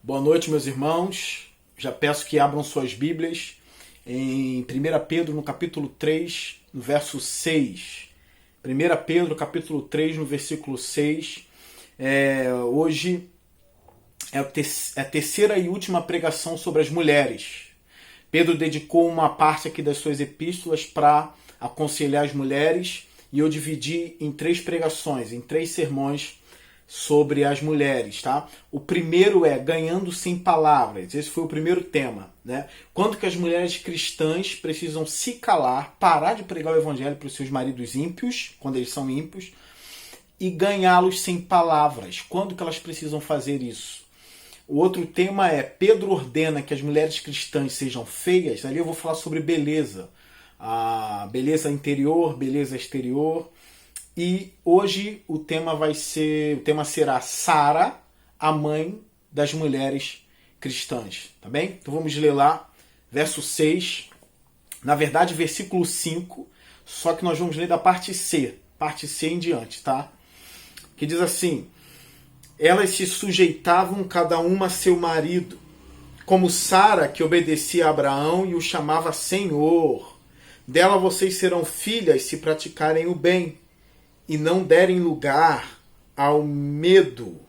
Boa noite, meus irmãos. Já peço que abram suas Bíblias em 1 Pedro, no capítulo 3, no verso 6. 1 Pedro, capítulo 3, no versículo 6. Hoje é a terceira e última pregação sobre as mulheres. Pedro dedicou uma parte aqui das suas epístolas para aconselhar as mulheres e eu dividi em 3 pregações, em 3 sermões sobre as mulheres, tá? O primeiro é ganhando sem palavras. Esse foi o primeiro tema, né? Quando que as mulheres cristãs precisam se calar, parar de pregar o evangelho para os seus maridos ímpios, quando eles são ímpios, e ganhá-los sem palavras. Quando que elas precisam fazer isso? O outro tema é Pedro ordena que as mulheres cristãs sejam feias. Ali eu vou falar sobre beleza. A beleza interior, beleza exterior. E hoje o tema será Sara, a mãe das mulheres cristãs, tá bem? Então vamos ler lá, verso 6, na verdade versículo 5, só que nós vamos ler da parte C em diante, tá? Que diz assim: elas se sujeitavam cada uma a seu marido, como Sara, que obedecia a Abraão e o chamava Senhor. Dela vocês serão filhas se praticarem o bem e não derem lugar ao medo.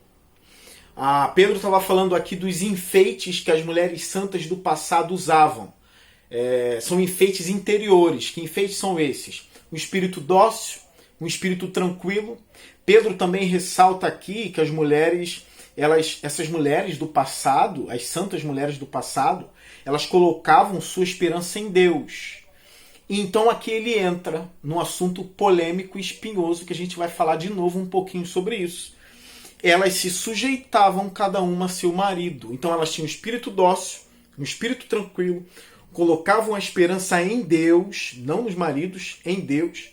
Pedro estava falando aqui dos enfeites que as mulheres santas do passado usavam. São enfeites interiores. Que enfeites são esses? Um espírito dócil, um espírito tranquilo. Pedro também ressalta aqui que as mulheres, essas mulheres do passado, as santas mulheres do passado, elas colocavam sua esperança em Deus. E então aqui ele entra num assunto polêmico e espinhoso, que a gente vai falar de novo um pouquinho sobre isso. Elas se sujeitavam cada uma a seu marido. Então elas tinham um espírito dócil, um espírito tranquilo, colocavam a esperança em Deus, não nos maridos, em Deus,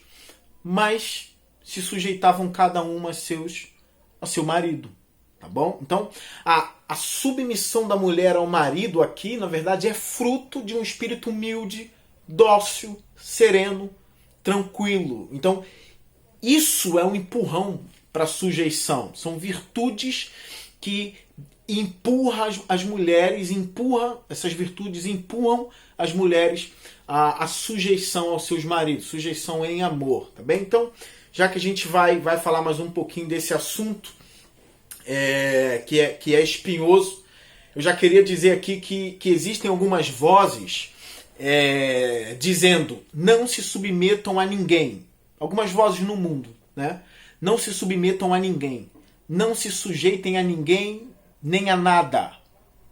mas se sujeitavam cada uma a seu marido. Tá bom? Então a submissão da mulher ao marido aqui, na verdade, é fruto de um espírito humilde, dócil, sereno, tranquilo. Então, isso é um empurrão para a sujeição. São virtudes que empurram as mulheres, essas virtudes empurram as mulheres à sujeição aos seus maridos, sujeição em amor, tá bem? Então, já que a gente vai falar mais um pouquinho desse assunto, que é espinhoso, eu já queria dizer aqui que existem algumas vozes dizendo: não se submetam a ninguém. Algumas vozes no mundo, né? Não se submetam a ninguém. Não se sujeitem a ninguém nem a nada.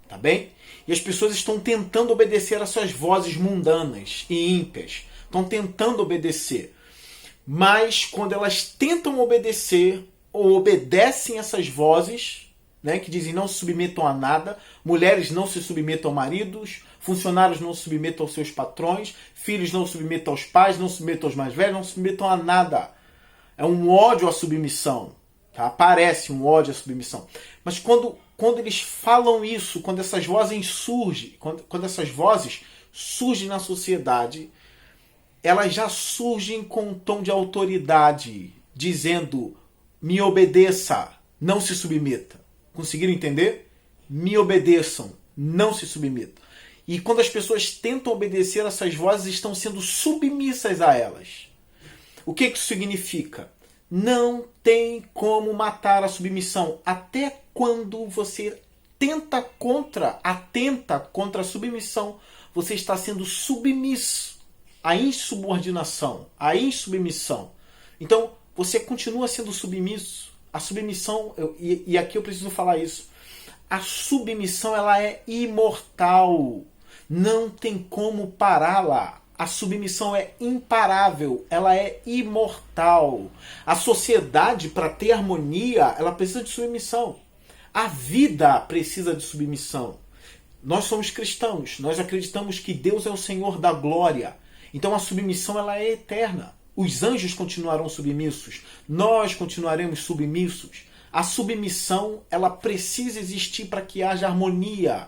Tá bem? E as pessoas estão tentando obedecer a essas vozes mundanas e ímpias. Estão tentando obedecer. Mas quando elas tentam obedecer ou obedecem essas vozes, né, que dizem não se submetam a nada, mulheres não se submetam a maridos, funcionários não se submetam aos seus patrões, filhos não se submetam aos pais, não se submetam aos mais velhos, não se submetam a nada. É um ódio à submissão. Tá? Parece um ódio à submissão. Mas quando eles falam isso, quando essas vozes surgem, quando essas vozes surgem na sociedade, elas já surgem com um tom de autoridade, dizendo: me obedeça, não se submeta. Conseguiram entender? Me obedeçam, não se submetam. E quando as pessoas tentam obedecer, essas vozes estão sendo submissas a elas. O que isso significa? Não tem como matar a submissão. Até quando você atenta contra a submissão, você está sendo submisso à insubordinação, à insubmissão. Então, você continua sendo submisso. A submissão, e aqui eu preciso falar isso, a submissão ela é imortal. Não tem como pará-la. A submissão é imparável, ela é imortal. A sociedade, para ter harmonia, ela precisa de submissão. A vida precisa de submissão. Nós somos cristãos, nós acreditamos que Deus é o Senhor da glória. Então a submissão ela é eterna. Os anjos continuarão submissos, nós continuaremos submissos. A submissão ela precisa existir para que haja harmonia.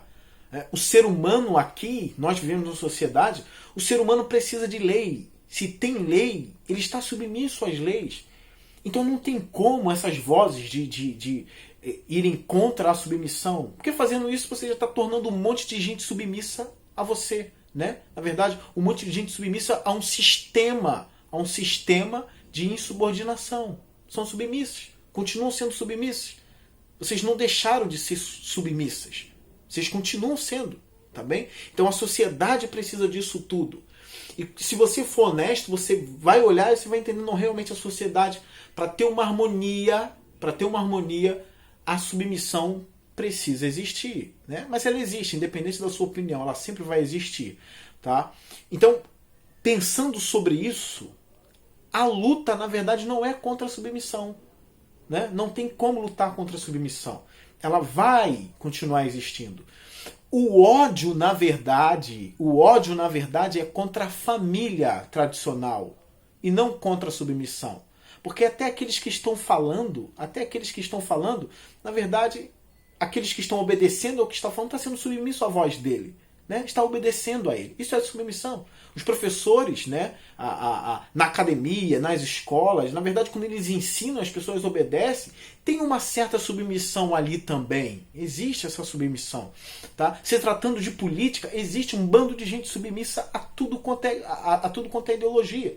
O ser humano aqui, nós vivemos numa sociedade, o ser humano precisa de lei. Se tem lei, ele está submisso às leis. Então não tem como essas vozes de irem contra a submissão, porque fazendo isso você já está tornando um monte de gente submissa a você, né? Na verdade, um monte de gente submissa a um sistema de insubordinação. São submissas, continuam sendo submissas. Vocês não deixaram de ser submissas. Vocês continuam sendo, tá bem? Então a sociedade precisa disso tudo. E se você for honesto, você vai olhar e você vai entender, não, realmente a sociedade, para ter uma harmonia, a submissão precisa existir, né? Mas ela existe, independente da sua opinião, ela sempre vai existir, tá? Então, pensando sobre isso, a luta, na verdade, não é contra a submissão, né? Não tem como lutar contra a submissão. Ela vai continuar existindo. O ódio, na verdade, é contra a família tradicional e não contra a submissão. Porque até aqueles que estão falando, na verdade, aqueles que estão obedecendo ao que está falando, está sendo submisso à voz dele, né? Está obedecendo a ele. Isso é submissão. Os professores, né, na academia, nas escolas, na verdade, quando eles ensinam, as pessoas obedecem, tem uma certa submissão ali também. Existe essa submissão. Tá? Se tratando de política, existe um bando de gente submissa a tudo quanto é ideologia.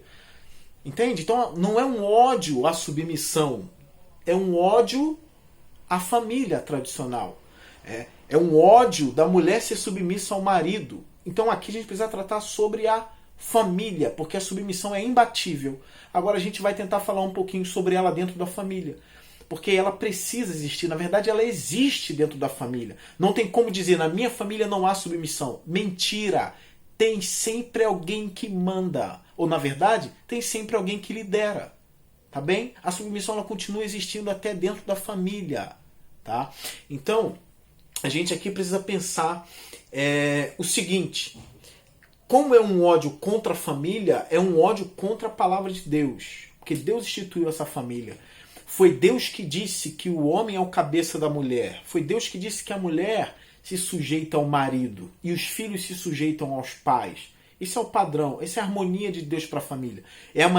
Entende? Então não é um ódio à submissão, é um ódio à família tradicional. É um ódio da mulher ser submissa ao marido. Então aqui a gente precisa tratar sobre a família, porque a submissão é imbatível. Agora a gente vai tentar falar um pouquinho sobre ela dentro da família. Porque ela precisa existir. Na verdade, ela existe dentro da família. Não tem como dizer, na minha família não há submissão. Mentira! Tem sempre alguém que manda. Ou, na verdade, tem sempre alguém que lidera. Tá bem? A submissão ela continua existindo até dentro da família. Tá? Então, a gente aqui precisa pensar o seguinte. Como é um ódio contra a família, é um ódio contra a palavra de Deus. Porque Deus instituiu essa família. Foi Deus que disse que o homem é o cabeça da mulher. Foi Deus que disse que a mulher se sujeita ao marido e os filhos se sujeitam aos pais. Esse é o padrão, essa é a harmonia de Deus para a família. É a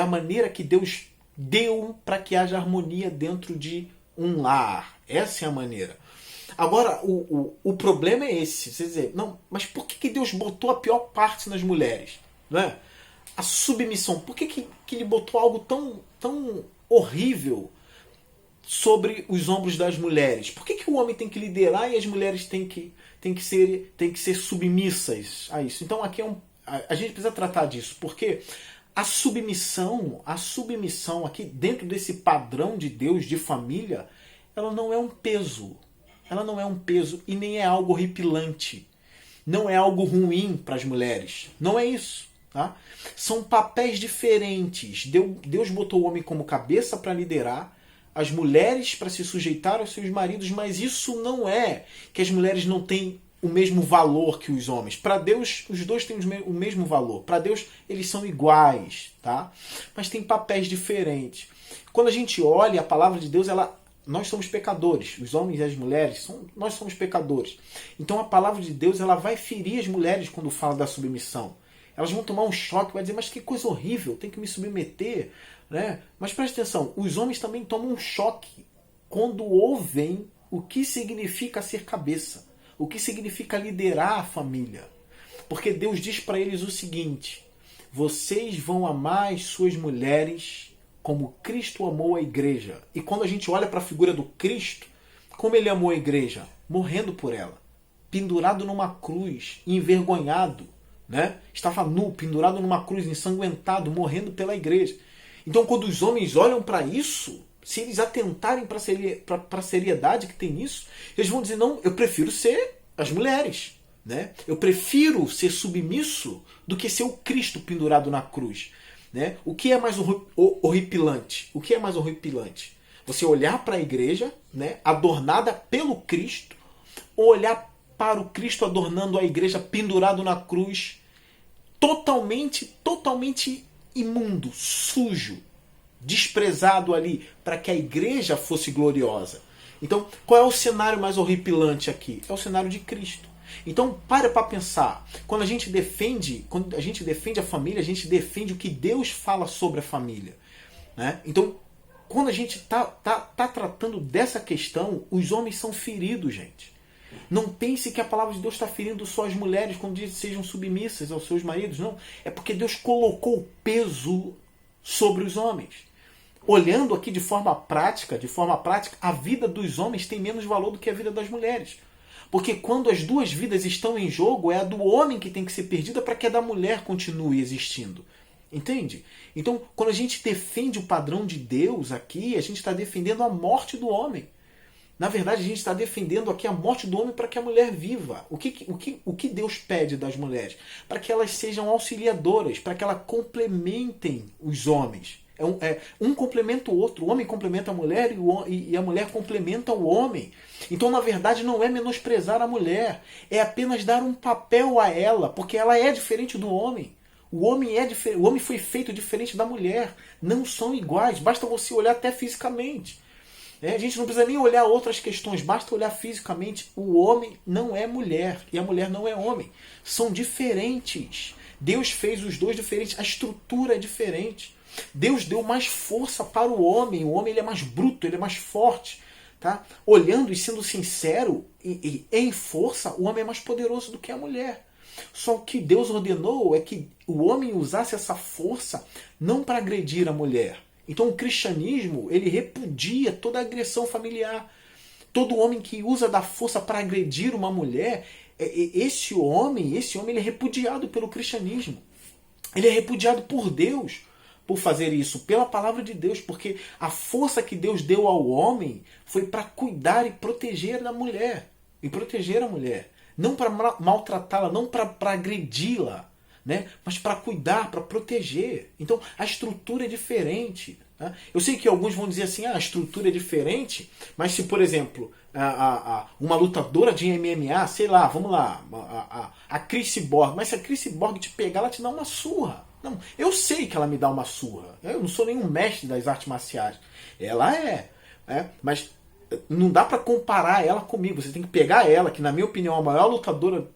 maneira que Deus deu para que haja harmonia dentro de um lar. Essa é a maneira. Agora, o problema é esse. Você dizer, não, mas por que Deus botou a pior parte nas mulheres? Não é? A submissão. Por que ele botou algo tão horrível sobre os ombros das mulheres? Por que o homem tem que liderar e as mulheres têm que ser submissas a isso? Então aqui a gente precisa tratar disso, porque a submissão aqui dentro desse padrão de Deus de família, ela não é um peso. Ela não é um peso e nem é algo horripilante. Não é algo ruim para as mulheres. Não é isso. Tá? São papéis diferentes. Deus botou o homem como cabeça para liderar, as mulheres para se sujeitar aos seus maridos, mas isso não é que as mulheres não têm o mesmo valor que os homens. Para Deus, os dois têm o mesmo valor. Para Deus, eles são iguais. Tá? Mas tem papéis diferentes. Quando a gente olha a palavra de Deus, nós somos pecadores, os homens e as mulheres, nós somos pecadores. Então a palavra de Deus ela vai ferir as mulheres quando fala da submissão. Elas vão tomar um choque, vai dizer, mas que coisa horrível, tem que me submeter. Né? Mas preste atenção, os homens também tomam um choque quando ouvem o que significa ser cabeça, o que significa liderar a família. Porque Deus diz para eles o seguinte, vocês vão amar as suas mulheres como Cristo amou a igreja. E quando a gente olha para a figura do Cristo, como ele amou a igreja? Morrendo por ela. Pendurado numa cruz, envergonhado. Né? Estava nu, pendurado numa cruz, ensanguentado, morrendo pela igreja. Então quando os homens olham para isso, se eles atentarem para a seriedade que tem nisso, eles vão dizer, não, eu prefiro ser as mulheres. Né? Eu prefiro ser submisso do que ser o Cristo pendurado na cruz. Né? O que é mais horripilante? O que é mais horripilante? Você olhar para a igreja, né, adornada pelo Cristo, ou olhar para o Cristo adornando a igreja pendurado na cruz, totalmente imundo, sujo, desprezado ali, para que a igreja fosse gloriosa. Então, qual é o cenário mais horripilante aqui? É o cenário de Cristo. Então, para pensar. Quando a gente defende a família, a gente defende o que Deus fala sobre a família. Né? Então, quando a gente tá tratando dessa questão, os homens são feridos, gente. Não pense que a palavra de Deus está ferindo só as mulheres quando diz que sejam submissas aos seus maridos, não. É porque Deus colocou peso sobre os homens. Olhando aqui de forma prática, a vida dos homens tem menos valor do que a vida das mulheres. Porque quando as duas vidas estão em jogo, é a do homem que tem que ser perdida para que a da mulher continue existindo. Entende? Então, quando a gente defende o padrão de Deus aqui, a gente está defendendo a morte do homem. Na verdade, a gente está defendendo aqui a morte do homem para que a mulher viva. O que Deus pede das mulheres? Para que elas sejam auxiliadoras, para que elas complementem os homens. Um complementa o outro. O homem complementa a mulher e a mulher complementa o homem. Então, na verdade, não é menosprezar a mulher. É apenas dar um papel a ela, porque ela é diferente do homem. O homem foi feito diferente da mulher. Não são iguais. Basta você olhar até fisicamente. A gente não precisa nem olhar outras questões, basta olhar fisicamente. O homem não é mulher e a mulher não é homem. São diferentes. Deus fez os dois diferentes, a estrutura é diferente. Deus deu mais força para o homem ele é mais bruto, ele é mais forte. Tá? Olhando e sendo sincero, em força, o homem é mais poderoso do que a mulher. Só que Deus ordenou é que o homem usasse essa força não para agredir a mulher. Então o cristianismo, ele repudia toda agressão familiar. Todo homem que usa da força para agredir uma mulher, esse homem ele é repudiado pelo cristianismo. Ele é repudiado por Deus por fazer isso, pela palavra de Deus, porque a força que Deus deu ao homem foi para cuidar e proteger a mulher. Não para maltratá-la, não para agredi-la. Né? Mas para cuidar, para proteger. Então a estrutura é diferente. Tá? Eu sei que alguns vão dizer assim, a estrutura é diferente, mas se, por exemplo, uma lutadora de MMA, sei lá, vamos lá, a Cris Cyborg, mas se a Cris Cyborg te pegar, ela te dá uma surra. Não, eu sei que ela me dá uma surra. Eu não sou nenhum mestre das artes marciais. Ela mas não dá para comparar ela comigo. Você tem que pegar ela, que na minha opinião é a maior lutadora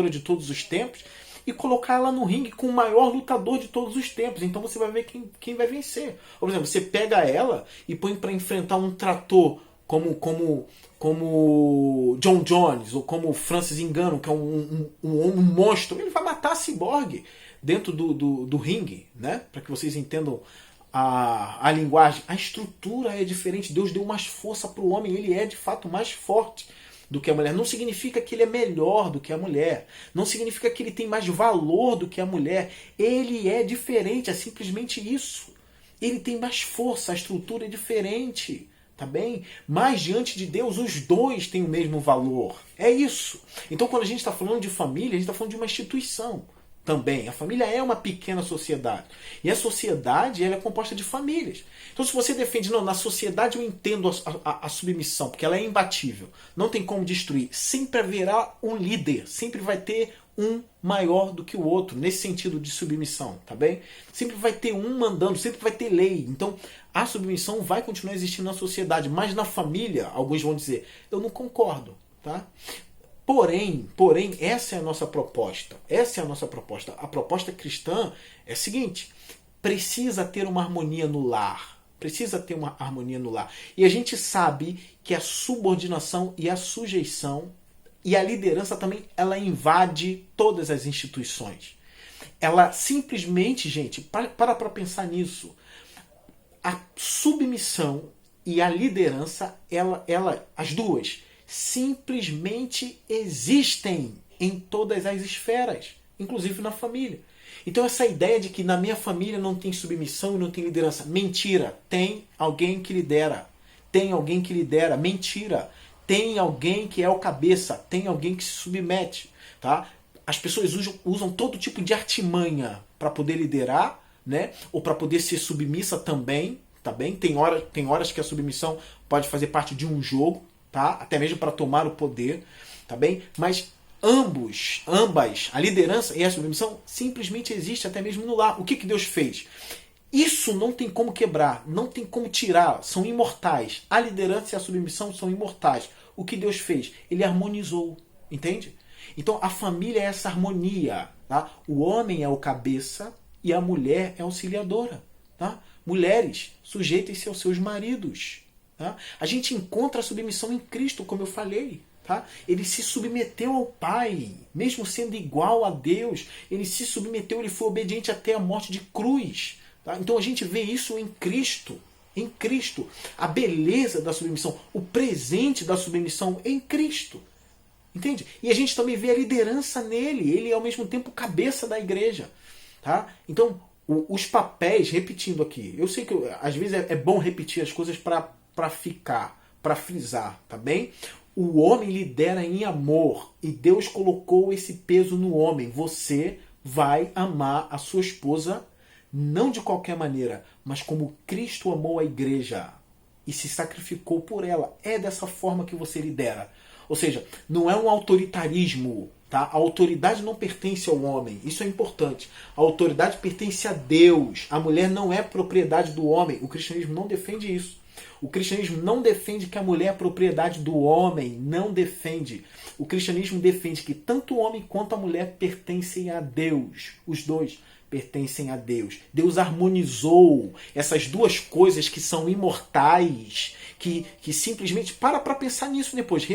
de todos os tempos, e colocar ela no ringue com o maior lutador de todos os tempos. Então você vai ver quem vai vencer. Por exemplo, você pega ela e põe para enfrentar um trator como John Jones ou como Francis Ngannou, que é um monstro. Ele vai matar a Cyborg dentro do ringue, né? Para que vocês entendam a linguagem. A estrutura é diferente. Deus deu mais força para o homem. Ele é de fato mais forte do que a mulher. Não significa que ele é melhor do que a mulher. Não significa que ele tem mais valor do que a mulher. Ele é diferente, é simplesmente isso. Ele tem mais força, a estrutura é diferente. Tá bem? Mas diante de Deus, os dois têm o mesmo valor. É isso. Então, quando a gente está falando de família, a gente está falando de uma instituição também. A família é uma pequena sociedade. E a sociedade ela é composta de famílias. Então, se você defende, não, na sociedade eu entendo a submissão, porque ela é imbatível. Não tem como destruir. Sempre haverá um líder. Sempre vai ter um maior do que o outro, nesse sentido de submissão, tá bem? Sempre vai ter um mandando, sempre vai ter lei. Então, a submissão vai continuar existindo na sociedade, mas na família, alguns vão dizer, eu não concordo, tá? Porém, essa é a nossa proposta. Essa é a nossa proposta. A proposta cristã é a seguinte: precisa ter uma harmonia no lar. Precisa ter uma harmonia no lar. E a gente sabe que a subordinação e a sujeição e a liderança também, ela invade todas as instituições. Ela simplesmente, gente, para pensar nisso. A submissão e a liderança, as duas, simplesmente existem em todas as esferas, inclusive na família. Então essa ideia de que na minha família não tem submissão e não tem liderança, mentira. Tem alguém que lidera. Tem alguém que lidera. Mentira. Tem alguém que é o cabeça. Tem alguém que se submete. Tá? As pessoas usam todo tipo de artimanha para poder liderar, né? Ou para poder ser submissa também. Tá bem? Tem horas que a submissão pode fazer parte de um jogo, tá? Até mesmo para tomar o poder. Tá bem? Mas ambas, a liderança e a submissão, simplesmente existe até mesmo no lar. O que Deus fez? Isso não tem como quebrar, não tem como tirar, são imortais. A liderança e a submissão são imortais. O que Deus fez? Ele harmonizou, entende? Então a família é essa harmonia. Tá? O homem é o cabeça e a mulher é auxiliadora. Tá? Mulheres, sujeitem-se aos seus maridos. Tá? A gente encontra a submissão em Cristo, como eu falei. Tá? Ele se submeteu ao Pai, mesmo sendo igual a Deus. Ele se submeteu, ele foi obediente até a morte de cruz. Tá? Então a gente vê isso em Cristo. Em Cristo. A beleza da submissão, o presente da submissão em Cristo. Entende? E a gente também vê a liderança nele. Ele é ao mesmo tempo cabeça da igreja. Tá? Então, os papéis, repetindo aqui, eu sei que às vezes é bom repetir as coisas para ficar, para frisar, tá bem? O homem lidera em amor e Deus colocou esse peso no homem. Você vai amar a sua esposa não de qualquer maneira, mas como Cristo amou a igreja e se sacrificou por ela. É dessa forma que você lidera. Ou seja, não é um autoritarismo. Tá? A autoridade não pertence ao homem. Isso é importante. A autoridade pertence a Deus. A mulher não é propriedade do homem. O cristianismo não defende isso. O cristianismo não defende que a mulher é propriedade do homem. Não defende. O cristianismo defende que tanto o homem quanto a mulher pertencem a Deus. Os dois pertencem a Deus. Deus harmonizou essas duas coisas que são imortais, que simplesmente para pensar nisso depois.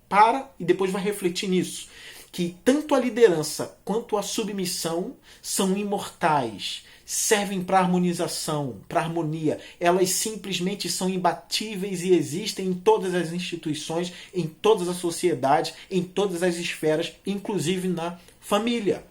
Para e depois vai refletir nisso. Que tanto a liderança quanto a submissão são imortais, servem para harmonização, para harmonia. Elas simplesmente são imbatíveis e existem em todas as instituições, em todas as sociedades, em todas as esferas, inclusive na família.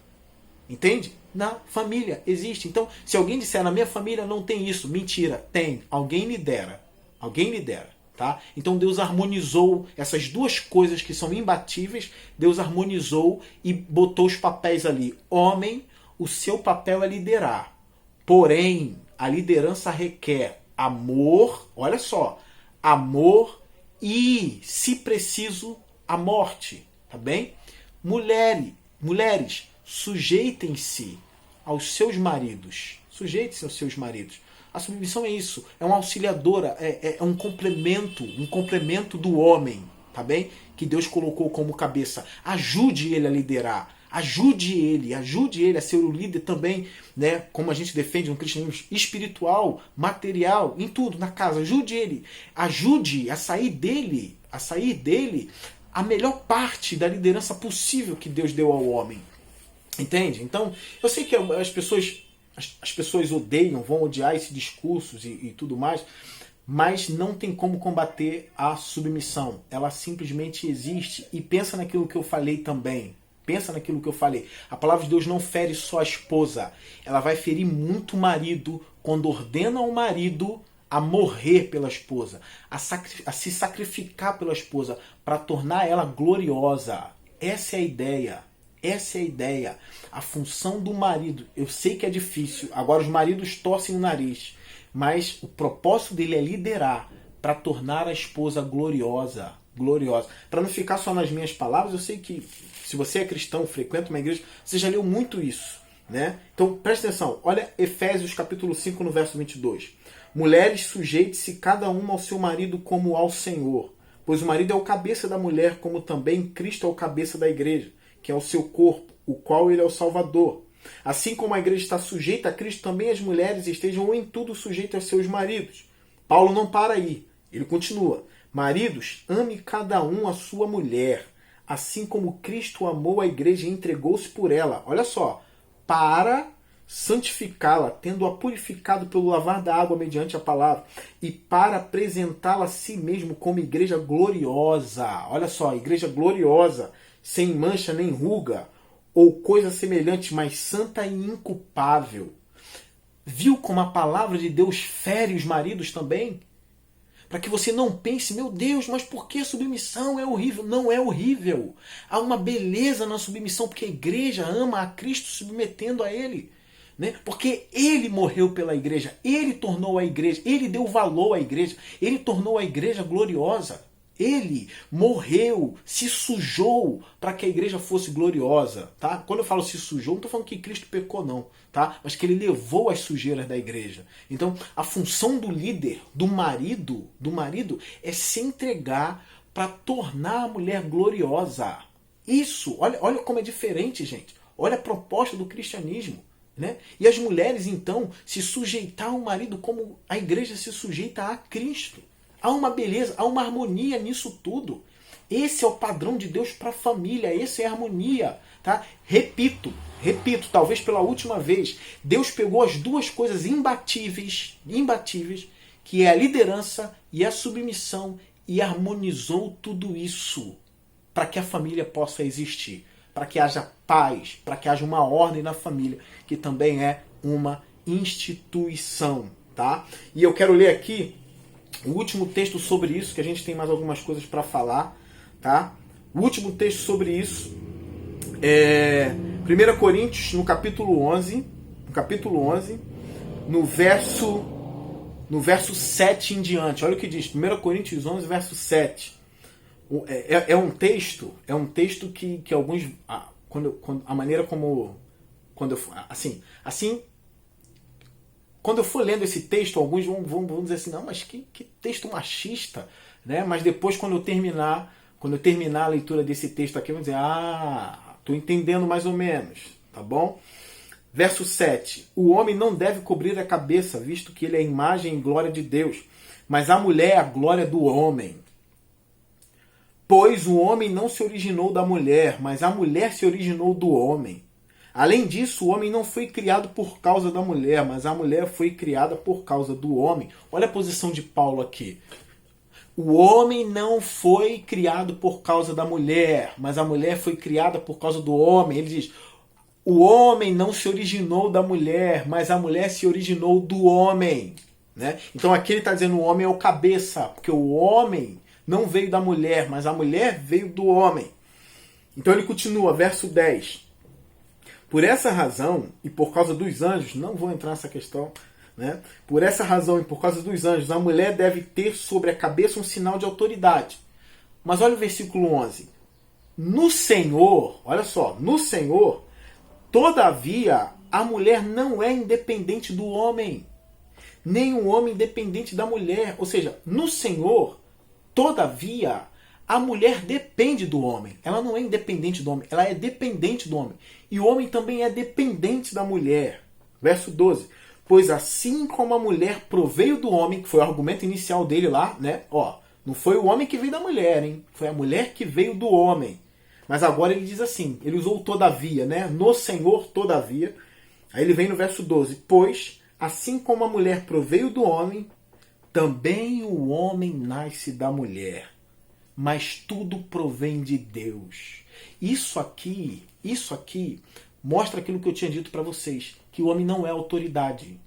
Entende? Na família existe. Então, se alguém disser, na minha família não tem isso, mentira, tem. Alguém lidera. Alguém lidera. Tá? Então Deus harmonizou essas duas coisas que são imbatíveis, Deus harmonizou e botou os papéis ali. Homem, o seu papel é liderar. Porém, a liderança requer amor, olha só, amor e, se preciso, a morte. Tá bem? Mulheres, sujeitem-se aos seus maridos. Sujeitem-se aos seus maridos. A submissão é isso, é uma auxiliadora, é um complemento do homem, tá bem? Que Deus colocou como cabeça. Ajude ele a liderar, ajude ele a ser o líder também, né? Como a gente defende no cristianismo espiritual, material, em tudo, na casa. Ajude ele, ajude a sair dele a melhor parte da liderança possível que Deus deu ao homem. Entende? Então, eu sei que as pessoas odeiam, vão odiar esses discursos e tudo mais, mas não tem como combater a submissão. Ela simplesmente existe. E pensa naquilo que eu falei também. Pensa naquilo que eu falei. A palavra de Deus não fere só a esposa. Ela vai ferir muito o marido quando ordena ao marido a morrer pela esposa, a se sacrificar pela esposa para tornar ela gloriosa. Essa é a ideia. Essa é a ideia. A função do marido. Eu sei que é difícil. Agora os maridos torcem o nariz. Mas o propósito dele é liderar para tornar a esposa gloriosa. Gloriosa. Para não ficar só nas minhas palavras, eu sei que se você é cristão, frequenta uma igreja, você já leu muito isso. Né? Então preste atenção. Olha Efésios capítulo 5 no verso 22. Mulheres, sujeite-se cada uma ao seu marido como ao Senhor. Pois o marido é o cabeça da mulher, como também Cristo é o cabeça da igreja, que é o seu corpo, o qual ele é o Salvador. Assim como a igreja está sujeita a Cristo, também as mulheres estejam em tudo sujeitas aos seus maridos. Paulo não para aí, ele continua. Maridos, ame cada um a sua mulher, assim como Cristo amou a igreja e entregou-se por ela. Olha só, para santificá-la, tendo-a purificado pelo lavar da água mediante a palavra, e para apresentá-la a si mesmo como igreja gloriosa. Olha só, igreja gloriosa, sem mancha nem ruga, ou coisa semelhante, mas santa e inculpável. Viu como a palavra de Deus fere os maridos também? Para que você não pense, meu Deus, mas por que a submissão é horrível? Não é horrível. Há uma beleza na submissão, porque a igreja ama a Cristo submetendo a Ele. Né? Porque Ele morreu pela igreja, Ele tornou a igreja, Ele deu valor à igreja, Ele tornou a igreja gloriosa. Ele morreu, se sujou para que a igreja fosse gloriosa. Tá? Quando eu falo se sujou, não estou falando que Cristo pecou não, tá? Mas que ele levou as sujeiras da igreja. Então, a função do líder, do marido é se entregar para tornar a mulher gloriosa. Isso, olha como é diferente, gente. Olha a proposta do cristianismo. Né? E as mulheres, então, se sujeitar ao marido como a igreja se sujeita a Cristo. Há uma beleza, há uma harmonia nisso tudo. Esse é o padrão de Deus para a família, essa é a harmonia. Tá? Repito, talvez pela última vez, Deus pegou as duas coisas imbatíveis, que é a liderança e a submissão, e harmonizou tudo isso para que a família possa existir, para que haja paz, para que haja uma ordem na família, que também é uma instituição. Tá? E eu quero ler aqui o último texto sobre isso, que a gente tem mais algumas coisas para falar. Tá? O último texto sobre isso é 1 Coríntios, no capítulo 11, no verso 7 em diante. Olha o que diz, 1 Coríntios 11, verso 7. É um texto que alguns, a maneira como, quando eu for lendo esse texto, alguns vão dizer assim, não, mas que texto machista, né? Mas depois, quando eu terminar a leitura desse texto aqui, eu vou dizer, estou entendendo mais ou menos, tá bom? Verso 7. O homem não deve cobrir a cabeça, visto que ele é a imagem e glória de Deus, mas a mulher é a glória do homem. Pois o homem não se originou da mulher, mas a mulher se originou do homem. Além disso, o homem não foi criado por causa da mulher, mas a mulher foi criada por causa do homem. Olha a posição de Paulo aqui. O homem não foi criado por causa da mulher, mas a mulher foi criada por causa do homem. Ele diz, o homem não se originou da mulher, mas a mulher se originou do homem. Né? Então aqui ele está dizendo o homem é o cabeça, porque o homem não veio da mulher, mas a mulher veio do homem. Então ele continua, verso 10. Por essa razão, e por causa dos anjos, não vou entrar nessa questão, né? Por essa razão e por causa dos anjos, a mulher deve ter sobre a cabeça um sinal de autoridade. Mas olha o versículo 11. No Senhor, olha só, no Senhor, todavia, a mulher não é independente do homem, nem o homem independente da mulher. Ou seja, no Senhor, todavia, a mulher depende do homem. Ela não é independente do homem, ela é dependente do homem. E o homem também é dependente da mulher. Verso 12. Pois assim como a mulher proveio do homem, que foi o argumento inicial dele lá, né? Não foi o homem que veio da mulher, hein? Foi a mulher que veio do homem. Mas agora ele diz assim, ele usou o todavia, né? No Senhor, todavia. Aí ele vem no verso 12. Pois assim como a mulher proveio do homem, também o homem nasce da mulher. Mas tudo provém de Deus. Isso aqui mostra aquilo que eu tinha dito para vocês, que o homem não é autoridade.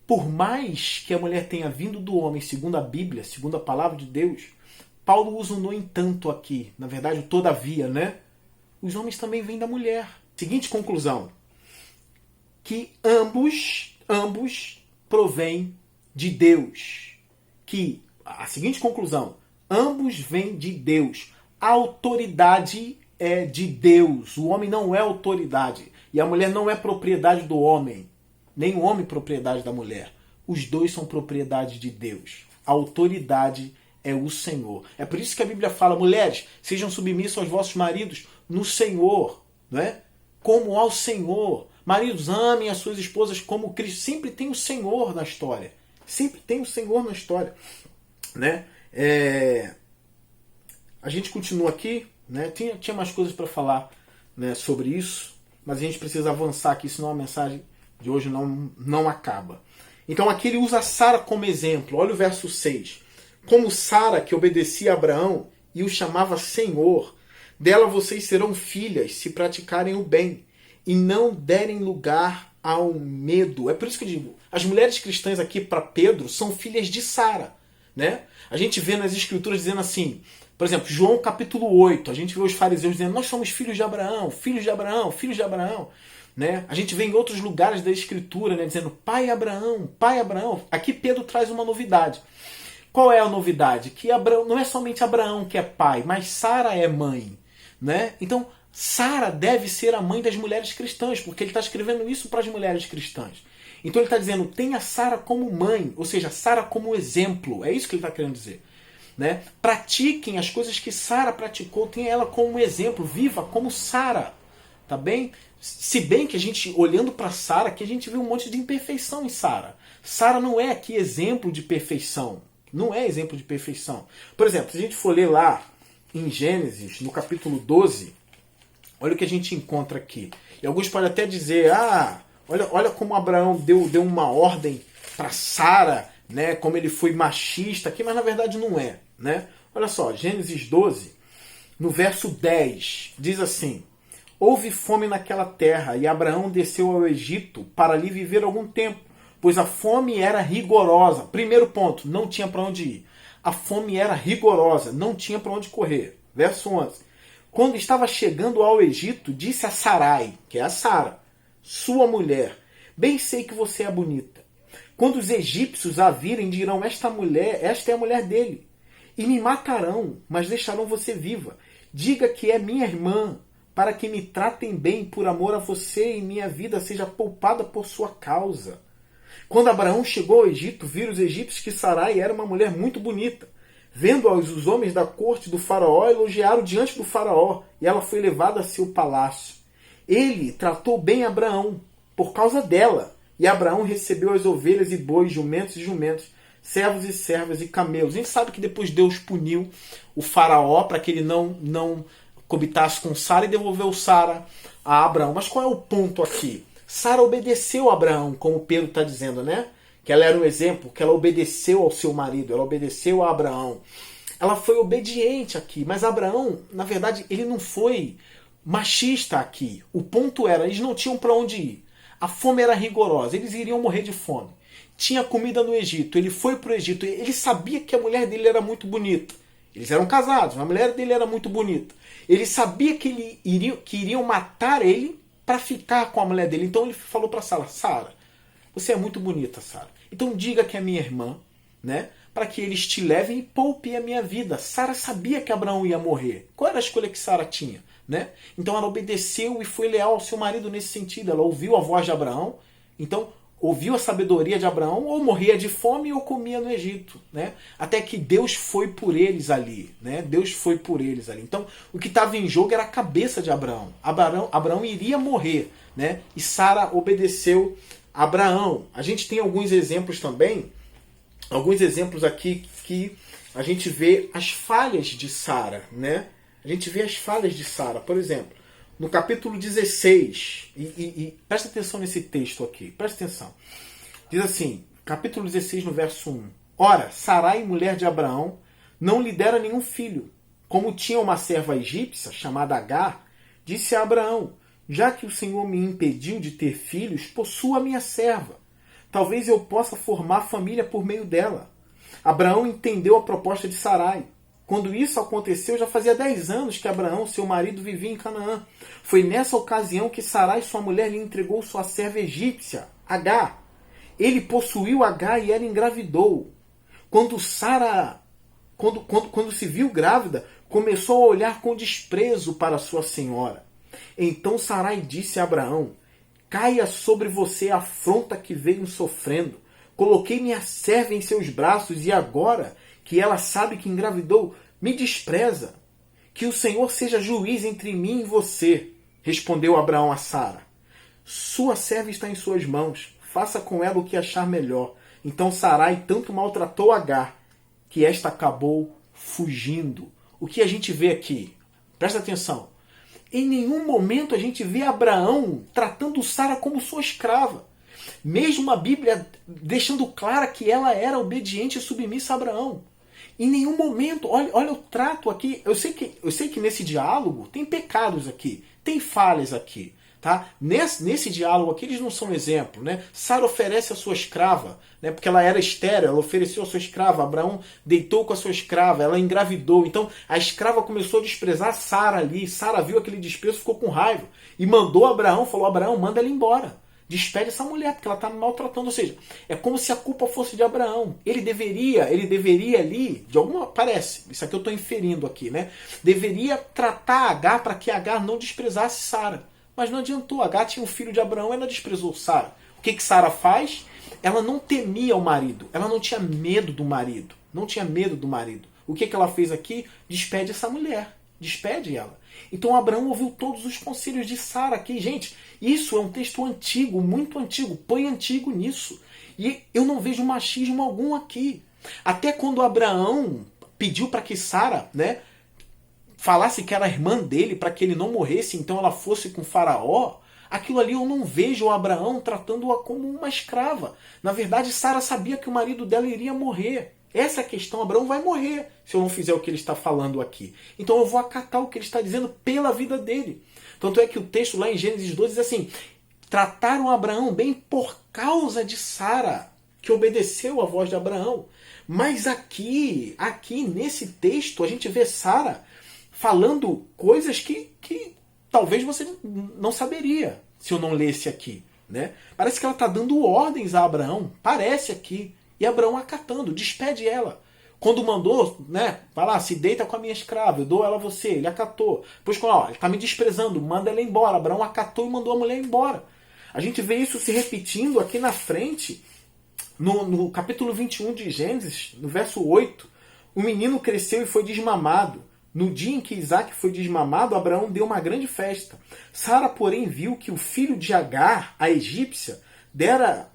Por mais que a mulher tenha vindo do homem, segundo a Bíblia, segundo a palavra de Deus, Paulo usa um no entanto aqui, na verdade o todavia, né? Os homens também vêm da mulher. Seguinte conclusão, que ambos provêm de Deus. Que a seguinte conclusão, ambos vêm de Deus. A autoridade é de Deus. O homem não é autoridade. E a mulher não é propriedade do homem. Nem o homem propriedade da mulher. Os dois são propriedade de Deus. A autoridade é o Senhor. É por isso que a Bíblia fala, mulheres, sejam submissas aos vossos maridos no Senhor. Não é? Como ao Senhor. Maridos, amem as suas esposas como Cristo. Sempre tem o Senhor na história. Sempre tem o Senhor na história. Né? A gente continua aqui, né? Tinha mais coisas para falar, né, sobre isso, mas a gente precisa avançar aqui, senão a mensagem de hoje não acaba. Então aqui ele usa Sara como exemplo. Olha o verso 6. Como Sara, que obedecia a Abraão e o chamava Senhor, dela vocês serão filhas se praticarem o bem e não derem lugar ao medo. É por isso que eu digo, as mulheres cristãs aqui para Pedro são filhas de Sara. Né? A gente vê nas escrituras dizendo assim, por exemplo, João capítulo 8, a gente vê os fariseus dizendo, nós somos filhos de Abraão, filhos de Abraão, filhos de Abraão. Né? A gente vê em outros lugares da escritura, né, dizendo, pai Abraão, pai Abraão. Aqui Pedro traz uma novidade. Qual é a novidade? Que Abraão, não é somente Abraão que é pai, mas Sara é mãe. Né? Então, Sara deve ser a mãe das mulheres cristãs, porque ele está escrevendo isso para as mulheres cristãs. Então ele está dizendo, tenha Sara como mãe, ou seja, Sara como exemplo. É isso que ele está querendo dizer. Né? Pratiquem as coisas que Sara praticou, tenha ela como exemplo, viva como Sara. Tá bem? Se bem que a gente, olhando para Sara, aqui a gente vê um monte de imperfeição em Sara. Sara não é aqui exemplo de perfeição. Não é exemplo de perfeição. Por exemplo, se a gente for ler lá em Gênesis, no capítulo 12, olha o que a gente encontra aqui. E alguns podem até dizer, olha como Abraão deu uma ordem para Sara, né, como ele foi machista aqui, mas na verdade não é. Né? Olha só, Gênesis 12, no verso 10, diz assim: houve fome naquela terra, e Abraão desceu ao Egito para ali viver algum tempo, pois a fome era rigorosa. Primeiro ponto, não tinha para onde ir. A fome era rigorosa, não tinha para onde correr. Verso 11. Quando estava chegando ao Egito, disse a Sarai, que é a Sara, sua mulher: bem sei que você é bonita. Quando os egípcios a virem, dirão: esta é a mulher dele. E me matarão, mas deixarão você viva. Diga que é minha irmã, para que me tratem bem por amor a você e minha vida seja poupada por sua causa. Quando Abraão chegou ao Egito, viram os egípcios que Sarai era uma mulher muito bonita. Vendo-os, os homens da corte do faraó elogiaram diante do faraó, e ela foi levada a seu palácio. Ele tratou bem Abraão, por causa dela, e Abraão recebeu as ovelhas e bois, jumentos e jumentos, servos e servas e camelos. A gente sabe que depois Deus puniu o faraó para que ele não cobitasse com Sara e devolveu Sara a Abraão. Mas qual é o ponto aqui? Sara obedeceu a Abraão, como Pedro está dizendo, né? Que ela era um exemplo, que ela obedeceu ao seu marido, ela obedeceu a Abraão. Ela foi obediente aqui, mas Abraão, na verdade, ele não foi machista aqui. O ponto era, eles não tinham para onde ir. A fome era rigorosa, eles iriam morrer de fome. Tinha comida no Egito, ele foi para o Egito, ele sabia que a mulher dele era muito bonita. Eles eram casados, a mulher dele era muito bonita. Ele sabia que iriam matar ele para ficar com a mulher dele. Então ele falou para Sara: Sara, você é muito bonita, Sara. Então diga que é minha irmã, né? Para que eles te levem e poupem a minha vida. Sara sabia que Abraão ia morrer. Qual era a escolha que Sara tinha? Né? Então ela obedeceu e foi leal ao seu marido nesse sentido. Ela ouviu a voz de Abraão, então ouviu a sabedoria de Abraão, ou morria de fome ou comia no Egito. Né? Até que Deus foi por eles ali. Né? Deus foi por eles ali. Então o que estava em jogo era a cabeça de Abraão. Abraão iria morrer. Né? E Sara obedeceu Abraão. A gente tem alguns exemplos também, alguns exemplos aqui que a gente vê as falhas de Sara, né? A gente vê as falhas de Sara. Por exemplo, no capítulo 16, e presta atenção nesse texto aqui, presta atenção. Diz assim, capítulo 16, no verso 1. Ora, Sarai, mulher de Abraão, não lhe dera nenhum filho. Como tinha uma serva egípcia, chamada Agar, disse a Abraão: já que o Senhor me impediu de ter filhos, possua a minha serva. Talvez eu possa formar família por meio dela. Abraão entendeu a proposta de Sarai. Quando isso aconteceu, já fazia 10 anos que Abraão, seu marido, vivia em Canaã. Foi nessa ocasião que Sarai, sua mulher, lhe entregou sua serva egípcia, Agar. Ele possuiu Agar e ela engravidou. Quando se viu grávida, começou a olhar com desprezo para sua senhora. Então Sarai disse a Abraão: caia sobre você a afronta que veio sofrendo. Coloquei minha serva em seus braços e agora que ela sabe que engravidou, me despreza. Que o Senhor seja juiz entre mim e você. Respondeu Abraão a Sara: sua serva está em suas mãos. Faça com ela o que achar melhor. Então Sarai tanto maltratou Agar que esta acabou fugindo. O que a gente vê aqui? Presta atenção. Em nenhum momento a gente vê Abraão tratando Sara como sua escrava. Mesmo a Bíblia deixando clara que ela era obediente e submissa a Abraão. Em nenhum momento, olha o trato aqui. Eu sei que nesse diálogo tem pecados aqui, tem falhas aqui. Tá? Nesse diálogo aqui eles não são exemplo. Né? Sara oferece a sua escrava, né? Porque ela era estéril, ela ofereceu a sua escrava. Abraão deitou com a sua escrava, ela engravidou. Então a escrava começou a desprezar Sara ali. Sara viu aquele desprezo, ficou com raiva. E mandou Abraão, falou: Abraão, manda ela embora. Despede essa mulher, porque ela está me maltratando. Ou seja, é como se a culpa fosse de Abraão. Ele deveria ali, de alguma... Parece, isso aqui eu estou inferindo aqui, né? Deveria tratar Agar para que Agar não desprezasse Sara. Mas não adiantou. Agar tinha um filho de Abraão e ela desprezou Sara. O que Sara faz? Ela não temia o marido. Ela não tinha medo do marido. Não tinha medo do marido. O que ela fez aqui? Despede essa mulher. Despede ela. Então Abraão ouviu todos os conselhos de Sara aqui. Gente, Isso é um texto antigo, muito antigo. Põe antigo nisso. E eu não vejo machismo algum aqui. Até quando Abraão pediu para que Sara, né, falasse que era irmã dele para que ele não morresse, então ela fosse com Faraó, aquilo ali eu não vejo o Abraão tratando-a como uma escrava. Na verdade, Sara sabia que o marido dela iria morrer. Essa é a questão. Abraão vai morrer se eu não fizer o que ele está falando aqui. Então eu vou acatar o que ele está dizendo pela vida dele. Tanto é que o texto lá em Gênesis 12 diz assim: trataram Abraão bem por causa de Sara, que obedeceu à voz de Abraão. Mas aqui nesse texto, a gente vê Sara falando coisas que talvez você não saberia se eu não lesse aqui, né? Parece que ela está dando ordens a Abraão, parece aqui, e Abraão acatando, despede ela. Quando mandou, né, vai lá, se deita com a minha escrava, eu dou ela a você, ele acatou. Pois, ó, ele está me desprezando, manda ela embora. Abraão acatou e mandou a mulher embora. A gente vê isso se repetindo aqui na frente, no capítulo 21 de Gênesis, no verso 8. O menino cresceu e foi desmamado. No dia em que Isaac foi desmamado, Abraão deu uma grande festa. Sara, porém, viu que o filho de Agar, a egípcia, dera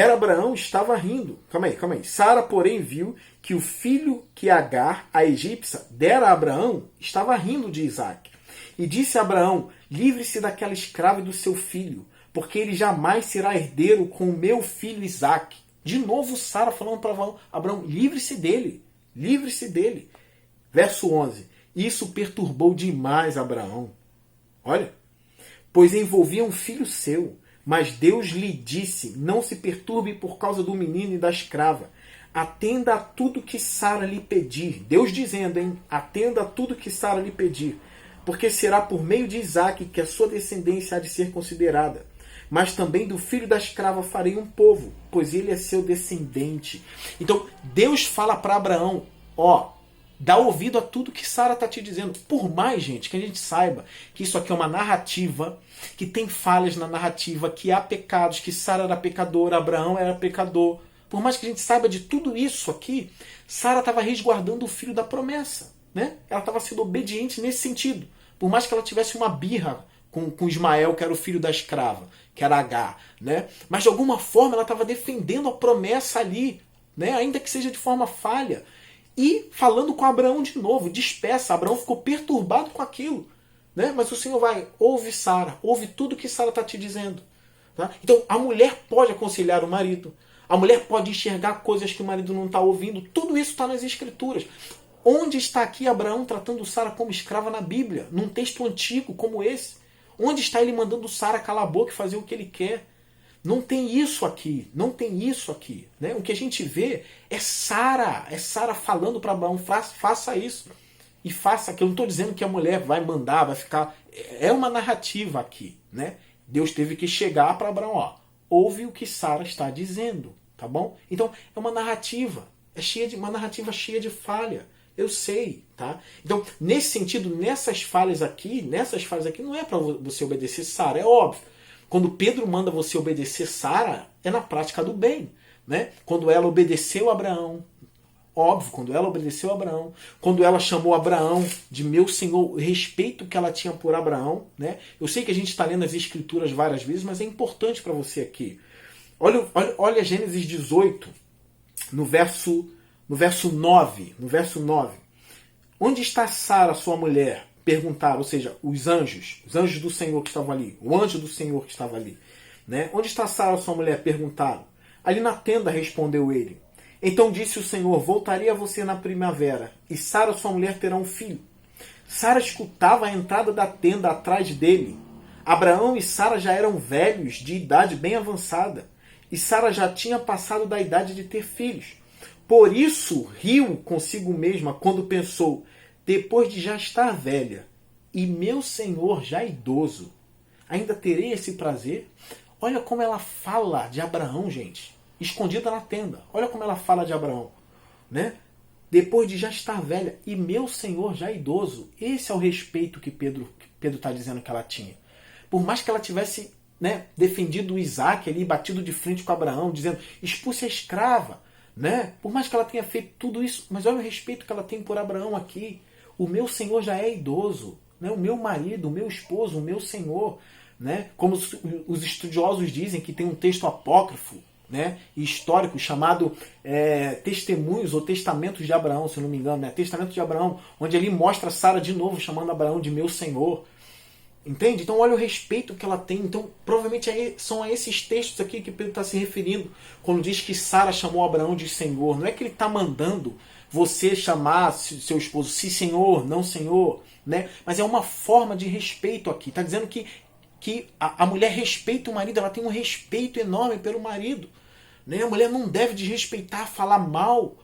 a Abraão estava rindo. Calma aí. Sara, porém, viu que o filho que Agar, a egípcia, dera a Abraão estava rindo de Isaac. E disse a Abraão: livre-se daquela escrava e do seu filho, porque ele jamais será herdeiro com o meu filho Isaac. De novo Sara falando para Abraão: livre-se dele. Verso 11. Isso perturbou demais Abraão. Olha. Pois envolvia um filho seu. Mas Deus lhe disse: não se perturbe por causa do menino e da escrava. Atenda a tudo que Sara lhe pedir. Deus dizendo, hein? Atenda a tudo que Sara lhe pedir. Porque será por meio de Isaac que a sua descendência há de ser considerada. Mas também do filho da escrava farei um povo, pois ele é seu descendente. Então Deus fala para Abraão: ó, dá ouvido a tudo que Sara está te dizendo. Por mais, gente, que a gente saiba que isso aqui é uma narrativa, que tem falhas na narrativa, que há pecados, que Sara era pecadora, Abraão era pecador. Por mais que a gente saiba de tudo isso aqui, Sara estava resguardando o filho da promessa, né? Ela estava sendo obediente nesse sentido. Por mais que ela tivesse uma birra com Ismael, que era o filho da escrava, que era Agar, né? Mas de alguma forma ela estava defendendo a promessa ali, né? Ainda que seja de forma falha. E falando com Abraão de novo, despeça. Abraão ficou perturbado com aquilo, né? Mas o Senhor vai: ouve Sara, ouve tudo que Sara está te dizendo. Tá? Então a mulher pode aconselhar o marido, a mulher pode enxergar coisas que o marido não está ouvindo. Tudo isso está nas Escrituras. Onde está aqui Abraão tratando Sara como escrava na Bíblia, num texto antigo como esse? Onde está ele mandando Sara calar a boca e fazer o que ele quer? Não tem isso aqui, né? O que a gente vê é Sara falando para Abraão: faça isso e faça aquilo. Eu não estou dizendo que a mulher vai mandar, vai ficar... É uma narrativa aqui, né? Deus teve que chegar para Abraão: ó, ouve o que Sara está dizendo, tá bom? Então é uma narrativa, uma narrativa cheia de falha. Eu sei, tá? Então, nesse sentido, nessas falhas aqui, não é para você obedecer Sara, é óbvio. Quando Pedro manda você obedecer Sara, é na prática do bem, né? Quando ela obedeceu a Abraão, óbvio, quando ela chamou Abraão de meu Senhor, o respeito que ela tinha por Abraão, né? Eu sei que a gente está lendo as Escrituras várias vezes, mas é importante para você aqui. Olha Gênesis 18, no verso 9. Onde está Sara, sua mulher? Perguntaram, ou seja, os anjos do Senhor que estavam ali, o anjo do Senhor que estava ali, né? Onde está Sara, sua mulher? Perguntaram. Ali na tenda, respondeu ele. Então disse o Senhor: voltarei a você na primavera, e Sara, sua mulher, terá um filho. Sara escutava a entrada da tenda atrás dele. Abraão e Sara já eram velhos, de idade bem avançada, e Sara já tinha passado da idade de ter filhos. Por isso riu consigo mesma quando pensou: depois de já estar velha e meu senhor já idoso, ainda terei esse prazer? Olha como ela fala de Abraão, gente, escondida na tenda. Olha como ela fala de Abraão, né? Depois de já estar velha e meu senhor já idoso. Esse é o respeito que Pedro está dizendo que ela tinha. Por mais que ela tivesse, né, defendido Isaac ali, batido de frente com Abraão, dizendo: expulse a escrava, né? Por mais que ela tenha feito tudo isso, mas olha o respeito que ela tem por Abraão aqui. O meu senhor já é idoso. né? O meu marido, o meu esposo, o meu Senhor. Né? Como os estudiosos dizem, que tem um texto apócrifo, né, histórico chamado Testemunhos ou Testamentos de Abraão, se eu não me engano, né? Testamento de Abraão, onde ele mostra Sara de novo chamando Abraão de meu Senhor. Entende? Então olha o respeito que ela tem. Então provavelmente são a esses textos aqui que Pedro está se referindo quando diz que Sara chamou Abraão de Senhor. Não é que ele está mandando você chamar seu esposo se Senhor, não Senhor, né? Mas é uma forma de respeito aqui. Está dizendo que a mulher respeita o marido, ela tem um respeito enorme pelo marido. Né? A mulher não deve desrespeitar, falar mal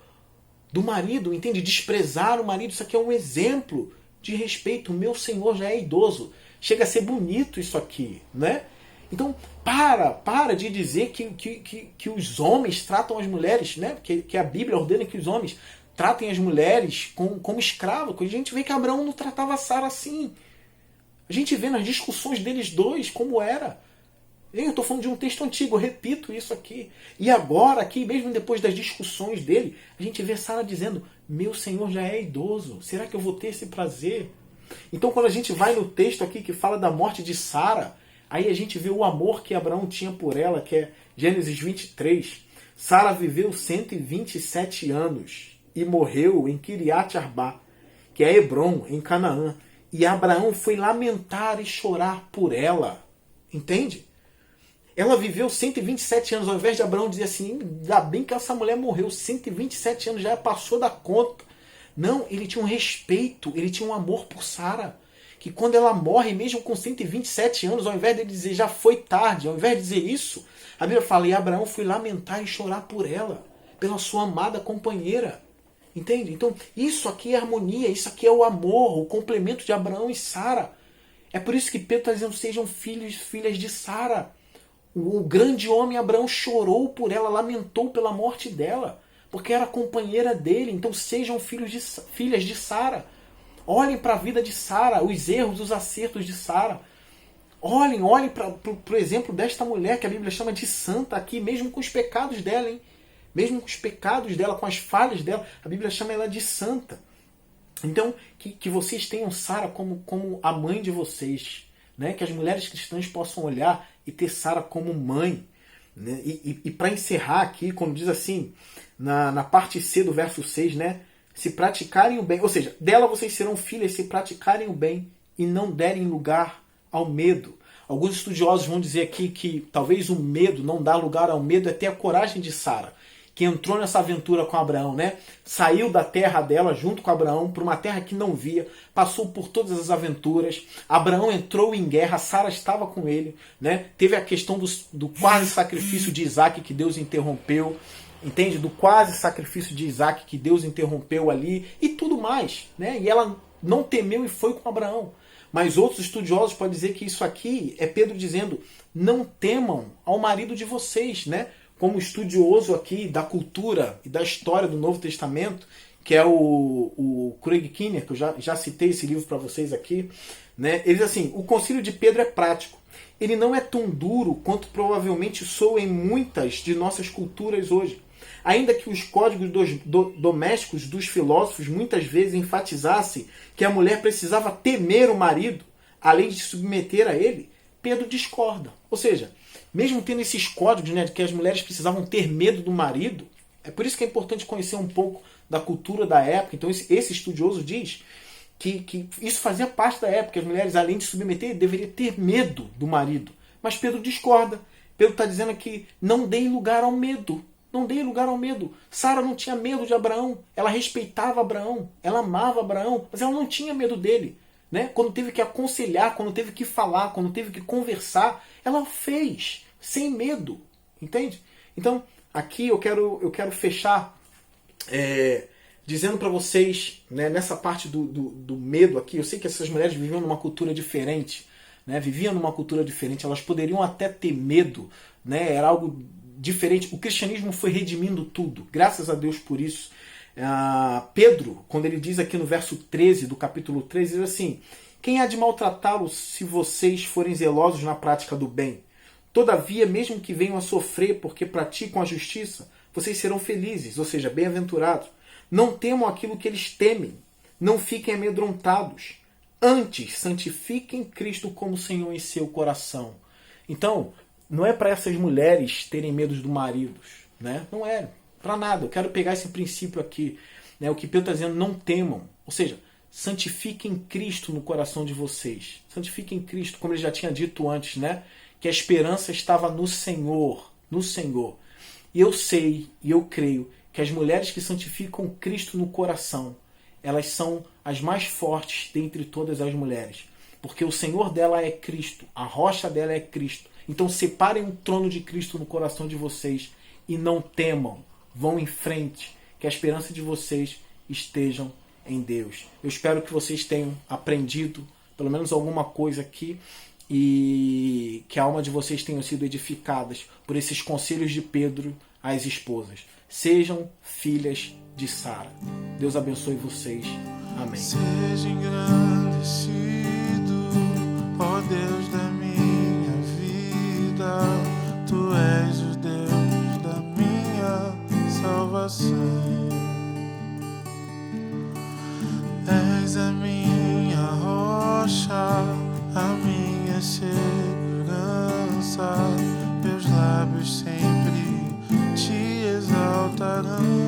do marido, entende? Desprezar o marido. Isso aqui é um exemplo de respeito. O meu Senhor já é idoso. Chega a ser bonito isso aqui, né? Então, para de dizer que os homens tratam as mulheres, né? Que a Bíblia ordena que os homens tratem as mulheres como escravos. A gente vê que Abraão não tratava Sara assim. A gente vê nas discussões deles dois como era. Eu estou falando de um texto antigo, eu repito isso aqui. E agora, aqui, mesmo depois das discussões dele, a gente vê Sara dizendo, meu Senhor já é idoso, será que eu vou ter esse prazer? Então quando a gente vai no texto aqui que fala da morte de Sara, aí a gente vê o amor que Abraão tinha por ela, que é Gênesis 23. Sara viveu 127 anos e morreu em Kiriat Arba, que é Hebron, em Canaã. E Abraão foi lamentar e chorar por ela. Entende? Ela viveu 127 anos, ao invés de Abraão dizer assim, ainda bem que essa mulher morreu, 127 anos, já passou da conta. Não, ele tinha um respeito, ele tinha um amor por Sara. Que quando ela morre, mesmo com 127 anos, ao invés de dizer já foi tarde, ao invés de dizer isso, a Bíblia fala, e Abraão foi lamentar e chorar por ela, pela sua amada companheira. Entende? Então, isso aqui é harmonia, isso aqui é o amor, o complemento de Abraão e Sara. É por isso que Pedro está dizendo, sejam filhos e filhas de Sara. O grande homem Abraão chorou por ela, lamentou pela morte dela, porque era companheira dele. Então sejam filhas de Sara. Olhem para a vida de Sara, os erros, os acertos de Sara. Olhem para o exemplo desta mulher que a Bíblia chama de santa aqui, mesmo com os pecados dela, hein? Mesmo com os pecados dela, com as falhas dela, a Bíblia chama ela de santa. Então, que vocês tenham Sara como a mãe de vocês. Né? Que as mulheres cristãs possam olhar e ter Sara como mãe. Né? E para encerrar aqui, quando diz assim, na parte C do verso 6, né? Se praticarem o bem, ou seja, dela vocês serão filhas se praticarem o bem e não derem lugar ao medo. Alguns estudiosos vão dizer aqui que talvez o medo, não dar lugar ao medo, é ter a coragem de Sara, que entrou nessa aventura com Abraão, né? Saiu da terra dela junto com Abraão para uma terra que não via, passou por todas as aventuras. Abraão entrou em guerra, Sara estava com ele, né? Teve a questão do quase sacrifício de Isaac que Deus interrompeu, entende? Do quase sacrifício de Isaac que Deus interrompeu ali e tudo mais, né? E ela não temeu e foi com Abraão. Mas outros estudiosos podem dizer que isso aqui é Pedro dizendo, não temam ao marido de vocês, né? Como estudioso aqui da cultura e da história do Novo Testamento, que é o Craig Kinnear, que eu já citei esse livro para vocês aqui, né? Ele diz assim, o concílio de Pedro é prático. Ele não é tão duro quanto provavelmente soa em muitas de nossas culturas hoje. Ainda que os códigos domésticos dos filósofos muitas vezes enfatizassem que a mulher precisava temer o marido, além de se submeter a ele, Pedro discorda. Ou seja, mesmo tendo esses códigos, né, de que as mulheres precisavam ter medo do marido, é por isso que é importante conhecer um pouco da cultura da época. Então esse estudioso diz que isso fazia parte da época, que as mulheres, além de se submeter, deveriam ter medo do marido. Mas Pedro discorda. Pedro está dizendo que não deem lugar ao medo. Não deem lugar ao medo. Sara não tinha medo de Abraão. Ela respeitava Abraão. Ela amava Abraão. Mas ela não tinha medo dele. Né? Quando teve que aconselhar, quando teve que falar, quando teve que conversar, ela fez sem medo, entende? Então, aqui eu quero fechar dizendo para vocês, né, nessa parte do medo aqui, eu sei que essas mulheres viviam numa cultura diferente, né, viviam numa cultura diferente, elas poderiam até ter medo, né, era algo diferente. O cristianismo foi redimindo tudo, graças a Deus por isso. Pedro, quando ele diz aqui no verso 13 do capítulo 13, diz assim, quem há de maltratá-los se vocês forem zelosos na prática do bem? Todavia, mesmo que venham a sofrer porque praticam a justiça, vocês serão felizes, ou seja, bem-aventurados. Não temam aquilo que eles temem. Não fiquem amedrontados. Antes, santifiquem Cristo como Senhor em seu coração. Então, não é para essas mulheres terem medo do marido, né? Não é, para nada. Eu quero pegar esse princípio aqui, né? O que Pedro está dizendo, não temam. Ou seja, santifiquem Cristo no coração de vocês. Santifiquem Cristo, como ele já tinha dito antes, né? Que a esperança estava no Senhor. No Senhor. E eu sei, e eu creio, que as mulheres que santificam Cristo no coração, elas são as mais fortes dentre todas as mulheres. Porque o Senhor dela é Cristo, a rocha dela é Cristo. Então separem o trono de Cristo no coração de vocês e não temam. Vão em frente, que a esperança de vocês estejam em Deus. Eu espero que vocês tenham aprendido pelo menos alguma coisa aqui e que a alma de vocês tenha sido edificadas por esses conselhos de Pedro às esposas. Sejam filhas de Sara. Deus abençoe vocês. Amém. Seja engrandecido, ó Deus da minha vida. Tu és o Deus da minha salvação. És a minha rocha, a minha segurança. Meus lábios sempre te exaltarão.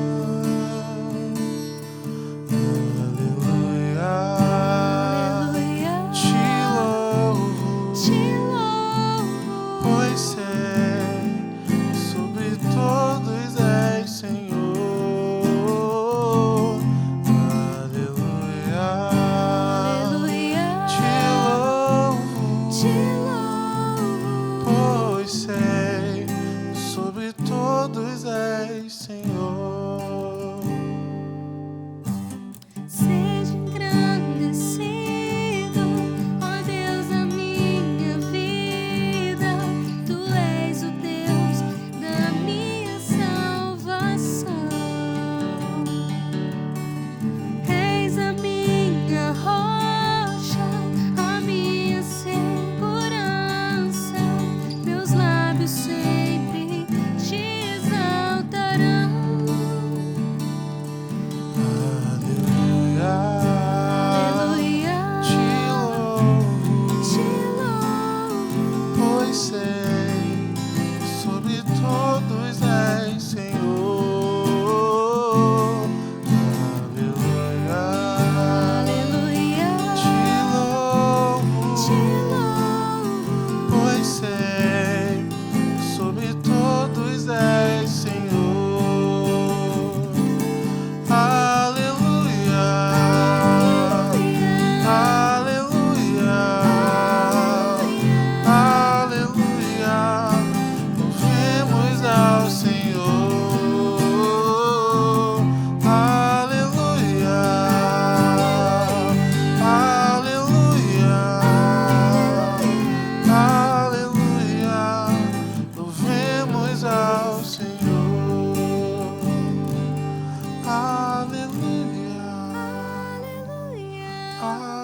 Todos és Senhor. Seja engrandecido, ó Deus da minha vida. Tu és o Deus da minha salvação. És a minha rocha, a minha segurança. Meus lábios sempre te exaltarão. Aleluia, te louvo, pois sei, sobre todos és Senhor. Aleluia, te louvo, pois sei, sobre todos és Senhor. Aleluia, aleluia, aleluia, louvemos ao Senhor. Aleluia, aleluia, aleluia, louvemos ao Senhor. Aleluia, aleluia.